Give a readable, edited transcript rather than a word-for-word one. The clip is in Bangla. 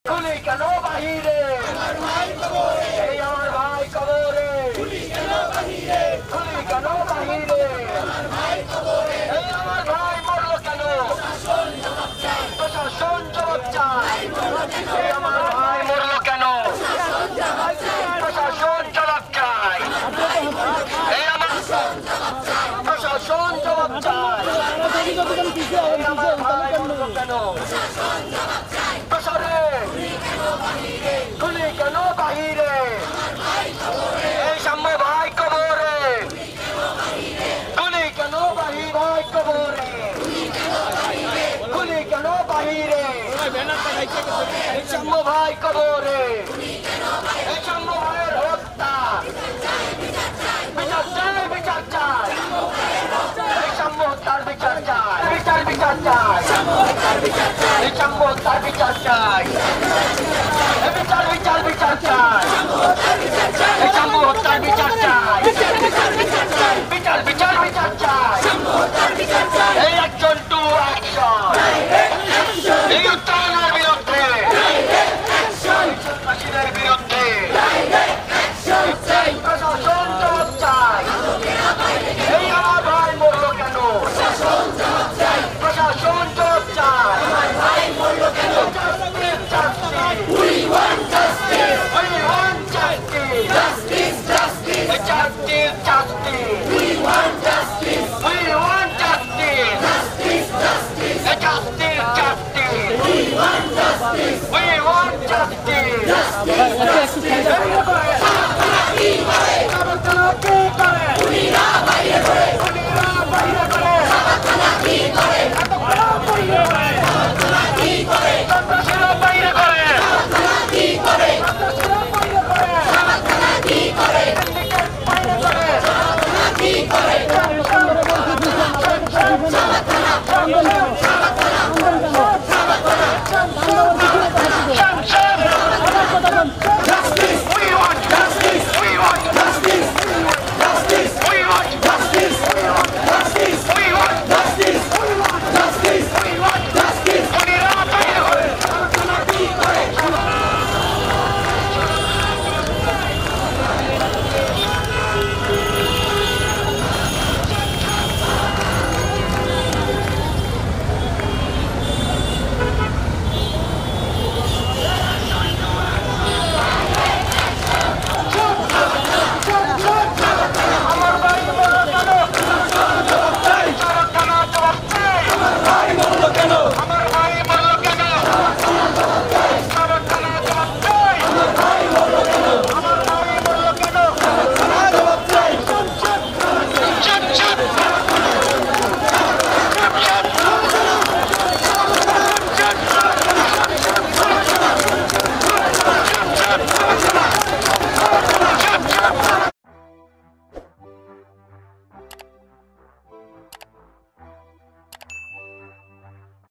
গুলি কেন বাহিরে এই আমার ভাই কবরে গুলি কেন বাহিরে এই আমার ভাই মরলো কেন প্রশাসন জবাব চায় এই আমার ভাই মরলো কেন প্রশাসন জবাব চায় এই আমার প্রশাসন জবাব চায় এই আমার ভাই মরলো কেন প্রশাসনে গুলি কেন বাহিরে এই সাম্য ভাই কবরে গুলি কেন বাহির ভাই কবরে গুলি কেন বাহিরে এই সাম্য ভাই কবরে এই সাম্য ভাইয়ের হত্যা বিচার চাই বিচার চাই এই সাম্য হত্যার বিচার চাই বিচার চাই এই সাম্য হত্যার বিচার চাই বিচার চাই এই সাম্য হত্যার বিচার চাই বিচার চাই এই একজন টু অ্যাকশন এই উত্তরণের বিরুদ্ধে সন্ত্রাসীদের বিরুদ্ধে প্রশাসন জবাব চাই এই আমার ভাই মরলো কেন প্রশাসন জবাব চাই We want justice.